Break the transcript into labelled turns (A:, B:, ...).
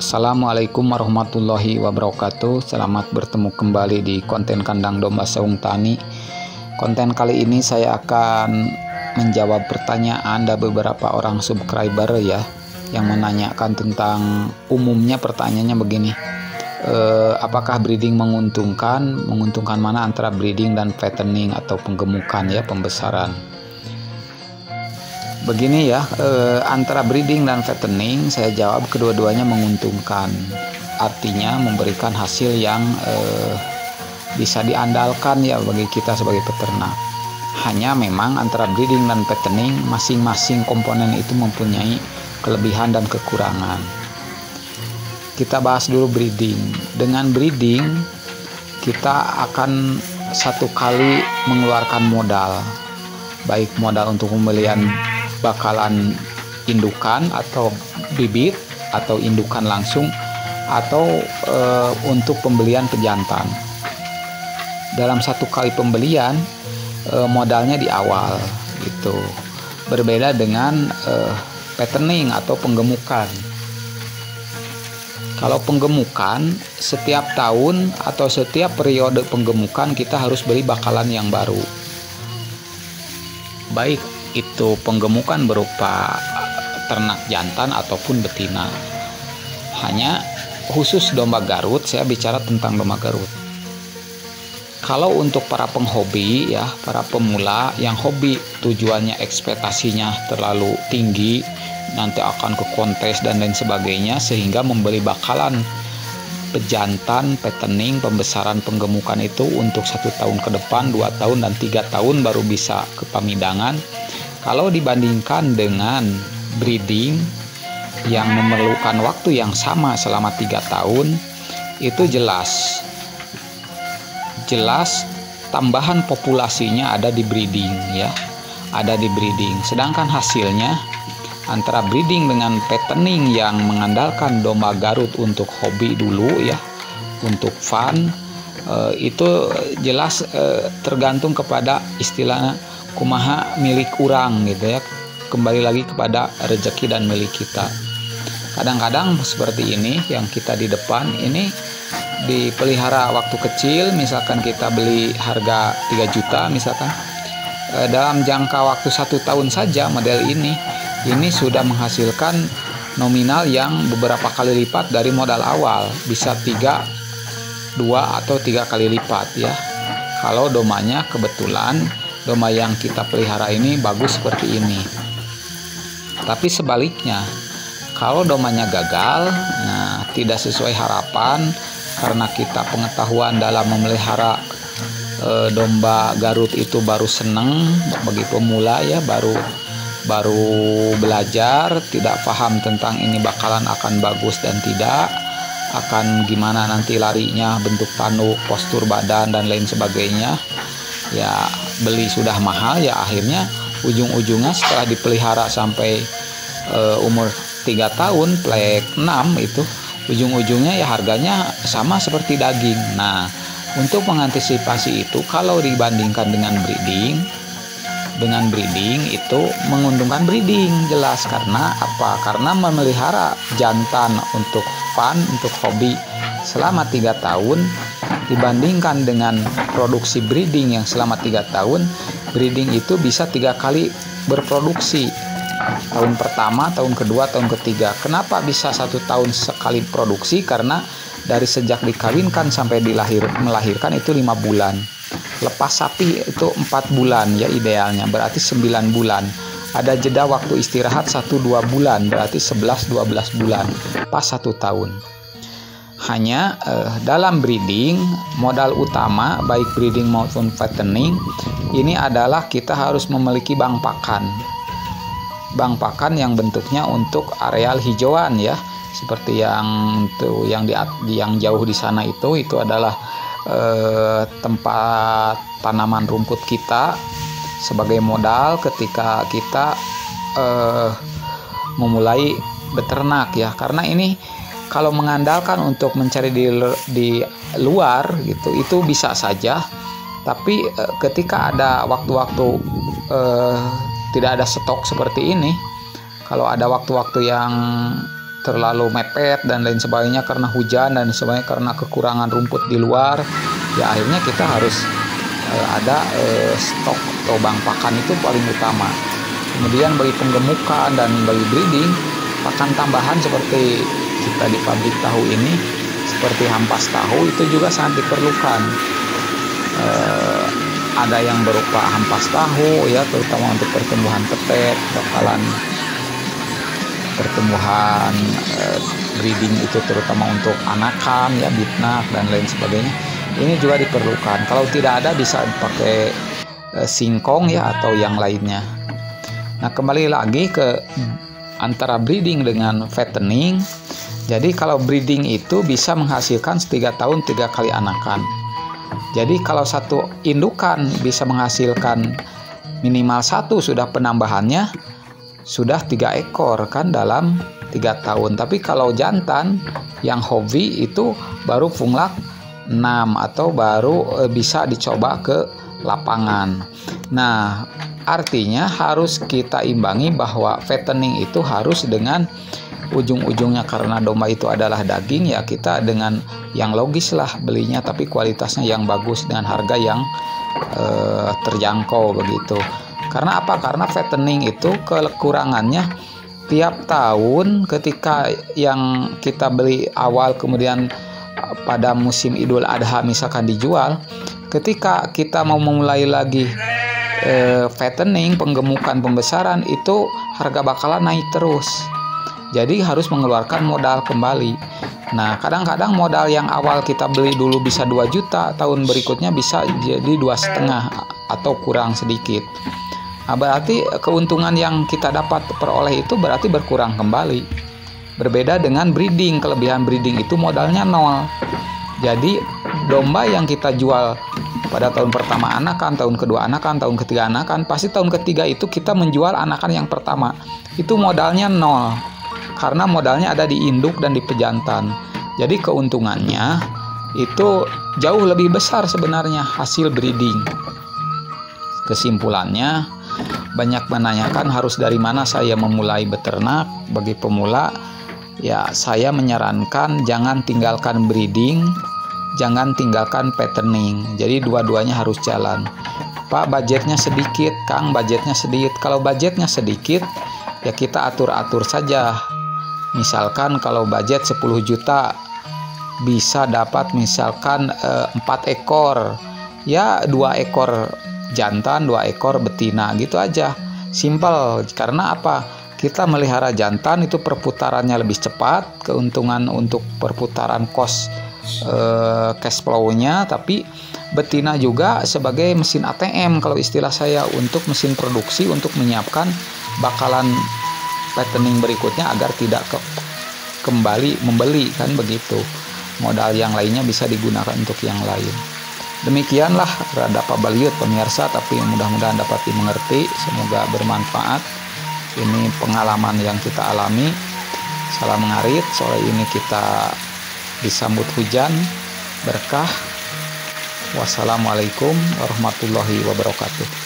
A: Assalamualaikum warahmatullahi wabarakatuh. Selamat bertemu kembali di konten Kandang Domba Saung Tani. Konten kali ini saya akan menjawab pertanyaan dari beberapa orang subscriber ya, yang menanyakan tentang umumnya pertanyaannya begini. Apakah breeding menguntungkan? Menguntungkan mana antara breeding dan fattening atau penggemukan ya, pembesaran. Begini ya, antara breeding dan fattening saya jawab kedua-duanya menguntungkan. Artinya memberikan hasil yang bisa diandalkan ya bagi kita sebagai peternak. Hanya memang antara breeding dan fattening masing-masing komponen itu mempunyai kelebihan dan kekurangan. Kita bahas dulu breeding. Dengan breeding kita akan satu kali mengeluarkan modal, baik modal untuk pembelian bakalan indukan atau bibit atau indukan langsung atau untuk pembelian pejantan. Dalam satu kali pembelian modalnya di awal gitu. Berbeda dengan fattening atau penggemukan. Kalau penggemukan setiap tahun atau setiap periode penggemukan kita harus beli bakalan yang baru. Baik itu penggemukan berupa ternak jantan ataupun betina. Hanya khusus domba Garut, saya bicara tentang domba Garut. Kalau untuk para penghobi ya, para pemula yang hobi tujuannya ekspektasinya terlalu tinggi, nanti akan ke kontes dan lain sebagainya, sehingga membeli bakalan pejantan, fattening, pembesaran, penggemukan itu untuk 1 tahun ke depan, 2 tahun dan 3 tahun baru bisa ke pamidangan. Kalau dibandingkan dengan breeding yang memerlukan waktu yang sama selama 3 tahun, itu jelas tambahan populasinya ada di breeding ya, ada di breeding. Sedangkan hasilnya antara breeding dengan fattening yang mengandalkan domba Garut untuk hobi dulu ya, untuk fun, itu jelas tergantung kepada istilahnya kumaha milik orang gitu ya, kembali lagi kepada rezeki dan milik kita. Kadang-kadang seperti ini yang kita di depan ini dipelihara waktu kecil, misalkan kita beli harga 3 juta misalkan, dalam jangka waktu 1 tahun saja model ini sudah menghasilkan nominal yang beberapa kali lipat dari modal awal, bisa 2 atau 3 kali lipat ya. Kalau domanya kebetulan domba yang kita pelihara ini bagus seperti ini. Tapi sebaliknya, kalau domanya gagal, nah tidak sesuai harapan, karena kita pengetahuan dalam memelihara domba Garut itu baru seneng bagi pemula ya, baru belajar, tidak paham tentang ini bakalan akan bagus dan tidak, akan gimana nanti larinya, bentuk tanduk, postur badan dan lain sebagainya. Ya beli sudah mahal ya, akhirnya ujung-ujungnya setelah dipelihara sampai umur 3 tahun plek 6 itu ujung-ujungnya ya harganya sama seperti daging. Nah, untuk mengantisipasi itu, kalau dibandingkan dengan breeding itu menguntungkan breeding jelas. Karena apa? Karena memelihara jantan untuk fun, untuk hobi selama 3 tahun dibandingkan dengan produksi breeding yang selama 3 tahun. Breeding itu bisa 3 kali berproduksi, tahun pertama, tahun kedua, tahun ketiga. Kenapa bisa 1 tahun sekali produksi? Karena dari sejak dikawinkan sampai melahirkan itu 5 bulan. Lepas sapi itu 4 bulan ya idealnya, berarti 9 bulan. Ada jeda waktu istirahat 1-2 bulan, berarti 11-12 bulan pas 1 tahun. Hanya dalam breeding, modal utama baik breeding maupun fattening ini adalah kita harus memiliki bank pakan. Bank pakan yang bentuknya untuk areal hijauan ya, seperti yang jauh di sana itu adalah tempat tanaman rumput kita sebagai modal ketika kita memulai beternak ya. Karena ini kalau mengandalkan untuk mencari di luar gitu, itu bisa saja. Tapi ketika ada waktu-waktu tidak ada stok seperti ini, kalau ada waktu-waktu yang terlalu mepet dan lain sebagainya karena hujan dan sebagainya, karena kekurangan rumput di luar, ya akhirnya kita harus ada stok atau bank pakan itu paling utama. Kemudian bagi penggemukan dan bagi breeding, pakan tambahan seperti kita di pabrik tahu ini, seperti hampas tahu itu juga sangat diperlukan. Ada yang berupa hampas tahu ya, terutama untuk pertumbuhan petet, bakalan pertumbuhan breeding itu terutama untuk anakan ya, bitnak dan lain sebagainya. Ini juga diperlukan. Kalau tidak ada bisa pakai singkong ya atau yang lainnya. Nah, kembali lagi ke antara breeding dengan fattening. Jadi kalau breeding itu bisa menghasilkan 3 tahun 3 kali anakan. Jadi kalau satu indukan bisa menghasilkan minimal 1, sudah penambahannya sudah 3 ekor kan dalam 3 tahun. Tapi kalau jantan yang hobi itu baru funglak 6 atau baru bisa dicoba ke lapangan. Nah, artinya harus kita imbangi bahwa fattening itu harus dengan ujung-ujungnya, karena domba itu adalah daging ya, kita dengan yang logis lah belinya, tapi kualitasnya yang bagus dengan harga yang terjangkau begitu. Karena apa? Karena fattening itu kekurangannya tiap tahun ketika yang kita beli awal kemudian pada musim Idul Adha misalkan dijual, ketika kita mau memulai lagi fattening, penggemukan, pembesaran, itu harga bakalan naik terus. Jadi harus mengeluarkan modal kembali. Nah, kadang-kadang modal yang awal kita beli dulu bisa 2 juta, tahun berikutnya bisa jadi 2,5 atau kurang sedikit. Nah, berarti keuntungan yang kita dapat peroleh itu berarti berkurang kembali. Berbeda dengan breeding, kelebihan breeding itu modalnya 0. Jadi domba yang kita jual pada tahun pertama anakan, tahun kedua anakan, tahun ketiga anakan, pasti tahun ketiga itu kita menjual anakan yang pertama. Itu modalnya 0. Karena modalnya ada di induk dan di pejantan. Jadi keuntungannya itu jauh lebih besar sebenarnya hasil breeding. Kesimpulannya, banyak menanyakan harus dari mana saya memulai beternak. Bagi pemula, ya saya menyarankan jangan tinggalkan breeding, jangan tinggalkan fattening. Jadi dua-duanya harus jalan. Pak, budgetnya sedikit, Kang, budgetnya sedikit. Kalau budgetnya sedikit, ya kita atur-atur saja. Misalkan kalau budget 10 juta bisa dapat misalkan 4 ekor, ya 2 ekor jantan, 2 ekor betina, gitu aja. Simple. Karena apa? Kita melihara jantan itu perputarannya lebih cepat, keuntungan untuk perputaran cost cash flow-nya, tapi betina juga sebagai mesin ATM kalau istilah saya, untuk mesin produksi untuk menyiapkan bakalan fattening berikutnya agar tidak kembali membeli kan begitu. Modal yang lainnya bisa digunakan untuk yang lain. Demikianlah rada pabaliut pemirsa, tapi mudah-mudahan dapat dimengerti, semoga bermanfaat. Ini pengalaman yang kita alami. Salam ngarit, sore ini kita disambut hujan berkah. Wassalamualaikum warahmatullahi wabarakatuh.